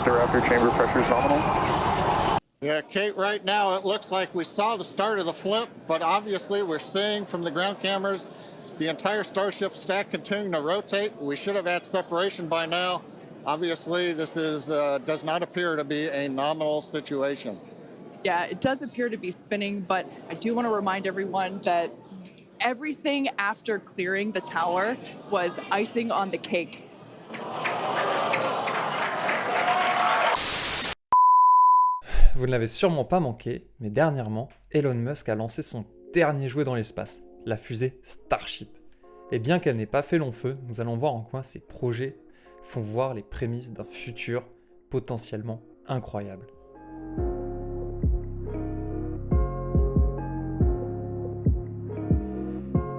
They're after chamber pressure is nominal. Yeah, Kate, right now it looks like we saw the start of the flip, but obviously we're seeing from the ground cameras the entire Starship stack continuing to rotate. We should have had separation by now. Obviously, this is does not appear to be a nominal situation. Yeah, it does appear to be spinning, but I do want to remind everyone that everything after clearing the tower was icing on the cake. Vous ne l'avez sûrement pas manqué, mais dernièrement, Elon Musk a lancé son dernier jouet dans l'espace, la fusée Starship. Et bien qu'elle n'ait pas fait long feu, nous allons voir en quoi ces projets font voir les prémices d'un futur potentiellement incroyable.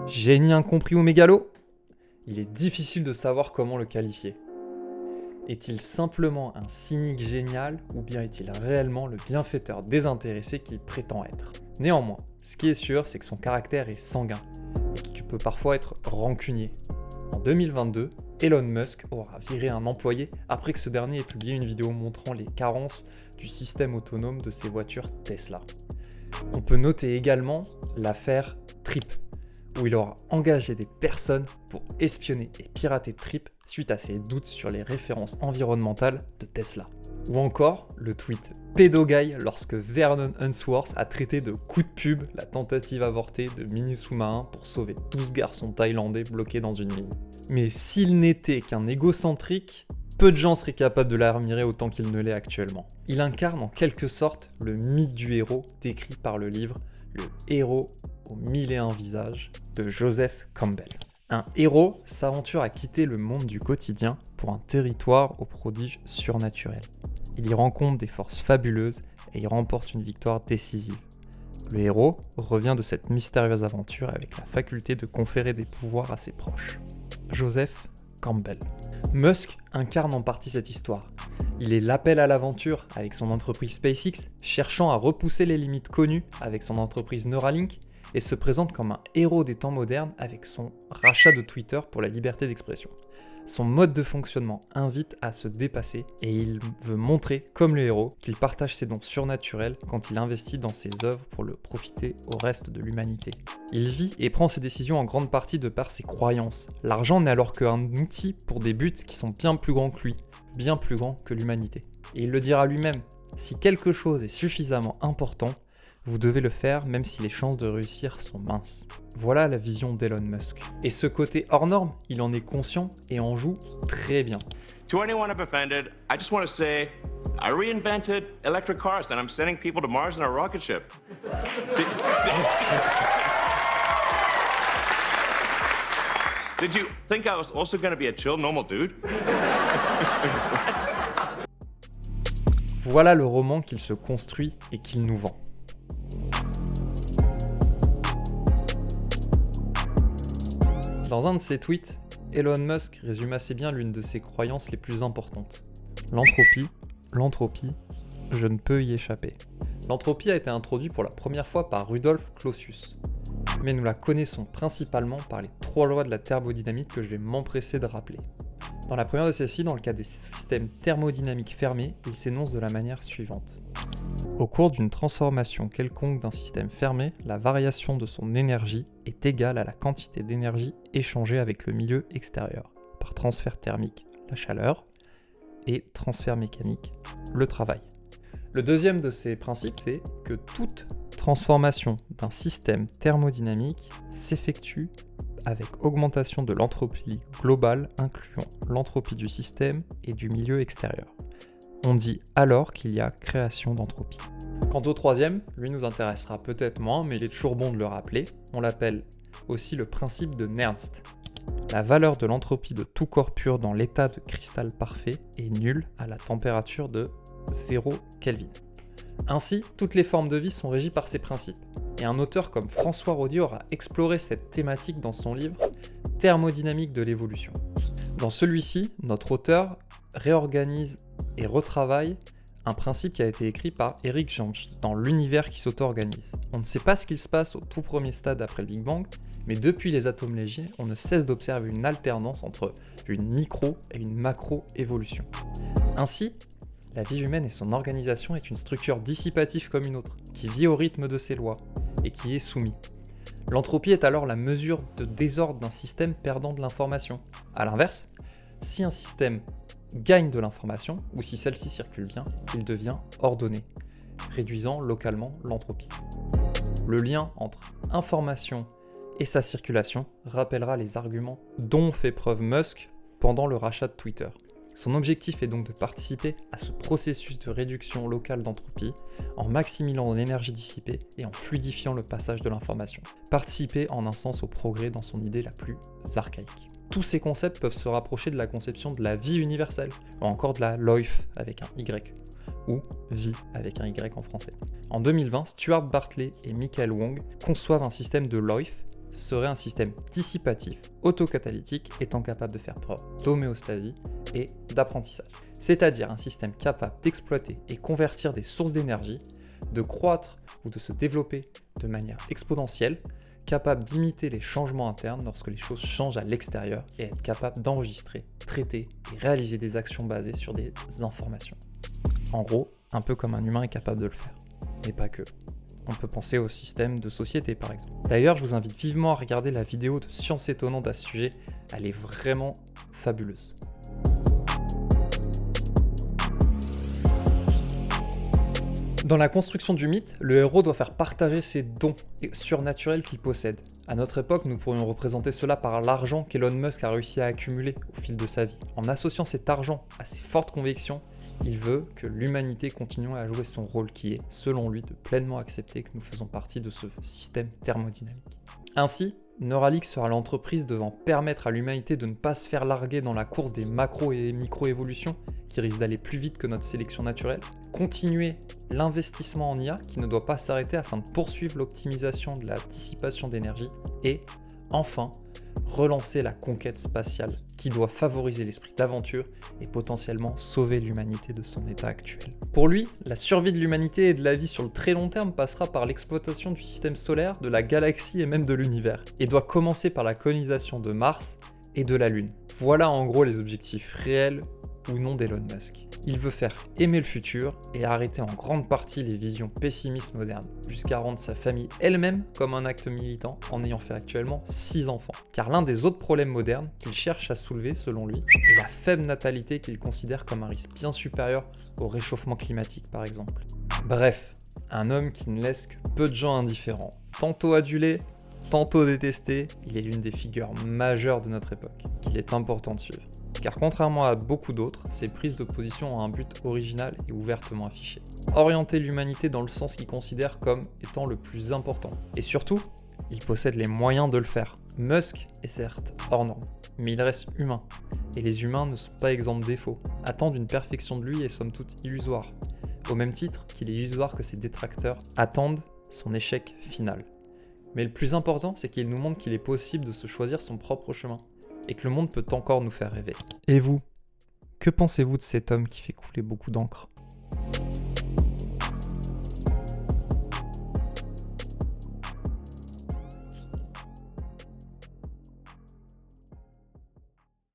Génie incompris ou mégalo ? Il est difficile de savoir comment le qualifier. Est-il simplement un cynique génial ou bien est-il réellement le bienfaiteur désintéressé qu'il prétend être ? Néanmoins, ce qui est sûr, c'est que son caractère est sanguin et qu'il peut parfois être rancunier. En 2022, Elon Musk aura viré un employé après que ce dernier ait publié une vidéo montrant les carences du système autonome de ses voitures Tesla. On peut noter également l'affaire Trip, où il aura engagé des personnes pour espionner et pirater Trip suite à ses doutes sur les références environnementales de Tesla. Ou encore le tweet pédoguy lorsque Vernon Unsworth a traité de coup de pub la tentative avortée de mini sous-marin pour sauver 12 garçons thaïlandais bloqués dans une mine. Mais s'il n'était qu'un égocentrique, peu de gens seraient capables de l'admirer autant qu'il ne l'est actuellement. Il incarne en quelque sorte le mythe du héros décrit par le livre Le héros aux 1001 visages de Joseph Campbell. Un héros s'aventure à quitter le monde du quotidien pour un territoire aux prodiges surnaturels. Il y rencontre des forces fabuleuses et y remporte une victoire décisive. Le héros revient de cette mystérieuse aventure avec la faculté de conférer des pouvoirs à ses proches. Joseph Campbell. Musk incarne en partie cette histoire. Il est l'appel à l'aventure avec son entreprise SpaceX, cherchant à repousser les limites connues avec son entreprise Neuralink, et se présente comme un héros des temps modernes avec son rachat de Twitter pour la liberté d'expression. Son mode de fonctionnement invite à se dépasser et il veut montrer, comme le héros, qu'il partage ses dons surnaturels quand il investit dans ses œuvres pour le profiter au reste de l'humanité. Il vit et prend ses décisions en grande partie de par ses croyances. L'argent n'est alors qu'un outil pour des buts qui sont bien plus grands que lui, bien plus grands que l'humanité. Et il le dira lui-même, si quelque chose est suffisamment important, vous devez le faire même si les chances de réussir sont minces. Voilà la vision d'Elon Musk. Et ce côté hors norme, il en est conscient et en joue très bien. To anyone I've offended, I just want to say, I reinvented electric cars and I'm sending people to Mars in a rocket ship. Did you think I was also going to be a chill, normal dude? Voilà le roman qu'il se construit et qu'il nous vend. Dans un de ses tweets, Elon Musk résume assez bien l'une de ses croyances les plus importantes. L'entropie, je ne peux y échapper. L'entropie a été introduite pour la première fois par Rudolf Clausius, mais nous la connaissons principalement par les 3 lois de la thermodynamique que je vais m'empresser de rappeler. Dans la première de celles-ci, dans le cas des systèmes thermodynamiques fermés, il s'énonce de la manière suivante. Au cours d'une transformation quelconque d'un système fermé, la variation de son énergie est égale à la quantité d'énergie échangée avec le milieu extérieur, par transfert thermique, la chaleur, et transfert mécanique, le travail. Le deuxième de ces principes, c'est que toute transformation d'un système thermodynamique s'effectue avec augmentation de l'entropie globale incluant l'entropie du système et du milieu extérieur. On dit alors qu'il y a création d'entropie. Quant au troisième, lui nous intéressera peut-être moins, mais il est toujours bon de le rappeler, on l'appelle aussi le principe de Nernst. La valeur de l'entropie de tout corps pur dans l'état de cristal parfait est nulle à la température de 0 Kelvin. Ainsi, toutes les formes de vie sont régies par ces principes. Et un auteur comme François Rodier aura exploré cette thématique dans son livre Thermodynamique de l'évolution. Dans celui-ci, notre auteur réorganise et retravaille un principe qui a été écrit par Eric Jantsch dans l'univers qui s'auto-organise. On ne sait pas ce qu'il se passe au tout premier stade après le Big Bang, mais depuis les atomes légers, on ne cesse d'observer une alternance entre une micro et une macro-évolution. Ainsi, La vie humaine et son organisation est une structure dissipative comme une autre, qui vit au rythme de ses lois et qui est soumise. L'entropie est alors la mesure de désordre d'un système perdant de l'information. A l'inverse, si un système gagne de l'information, ou si celle-ci circule bien, il devient ordonné, réduisant localement l'entropie. Le lien entre information et sa circulation rappellera les arguments dont fait preuve Musk pendant le rachat de Twitter. Son objectif est donc de participer à ce processus de réduction locale d'entropie en maximisant l'énergie dissipée et en fluidifiant le passage de l'information. Participer en un sens au progrès dans son idée la plus archaïque. Tous ces concepts peuvent se rapprocher de la conception de la vie universelle, ou encore de la Life avec un Y, ou vie avec un Y en français. En 2020, Stuart Bartley et Michael Wong conçoivent un système de Life serait un système dissipatif, autocatalytique, étant capable de faire preuve d'homéostasie et d'apprentissage. C'est-à-dire un système capable d'exploiter et convertir des sources d'énergie, de croître ou de se développer de manière exponentielle, capable d'imiter les changements internes lorsque les choses changent à l'extérieur et être capable d'enregistrer, traiter et réaliser des actions basées sur des informations. En gros, un peu comme un humain est capable de le faire, mais pas que. On peut penser au système de société par exemple. D'ailleurs, je vous invite vivement à regarder la vidéo de Science étonnante à ce sujet, elle est vraiment fabuleuse. Dans la construction du mythe, le héros doit faire partager ses dons surnaturels qu'il possède. À notre époque, nous pourrions représenter cela par l'argent qu'Elon Musk a réussi à accumuler au fil de sa vie. En associant cet argent à ses fortes convictions, il veut que l'humanité continue à jouer son rôle qui est, selon lui, de pleinement accepter que nous faisons partie de ce système thermodynamique. Ainsi, Neuralink sera l'entreprise devant permettre à l'humanité de ne pas se faire larguer dans la course des macro et micro-évolutions qui risquent d'aller plus vite que notre sélection naturelle, continuer l'investissement en IA qui ne doit pas s'arrêter afin de poursuivre l'optimisation de la dissipation d'énergie et, enfin, relancer la conquête spatiale qui doit favoriser l'esprit d'aventure et potentiellement sauver l'humanité de son état actuel. Pour lui, la survie de l'humanité et de la vie sur le très long terme passera par l'exploitation du système solaire, de la galaxie et même de l'univers, et doit commencer par la colonisation de Mars et de la Lune. Voilà en gros les objectifs réels ou non d'Elon Musk. Il veut faire aimer le futur et arrêter en grande partie les visions pessimistes modernes, jusqu'à rendre sa famille elle-même comme un acte militant en ayant fait actuellement 6 enfants. Car l'un des autres problèmes modernes qu'il cherche à soulever selon lui est la faible natalité qu'il considère comme un risque bien supérieur au réchauffement climatique par exemple. Bref, un homme qui ne laisse que peu de gens indifférents. Tantôt adulé, tantôt détesté, il est l'une des figures majeures de notre époque, qu'il est important de suivre. Car contrairement à beaucoup d'autres, ses prises de position ont un but original et ouvertement affiché. Orienter l'humanité dans le sens qu'il considère comme étant le plus important. Et surtout, il possède les moyens de le faire. Musk est certes hors norme, mais il reste humain. Et les humains ne sont pas exempts de défauts. Attendre une perfection de lui est somme toute illusoire. Au même titre qu'il est illusoire que ses détracteurs attendent son échec final. Mais le plus important, c'est qu'il nous montre qu'il est possible de se choisir son propre chemin. Et que le monde peut encore nous faire rêver. Et vous, que pensez-vous de cet homme qui fait couler beaucoup d'encre ?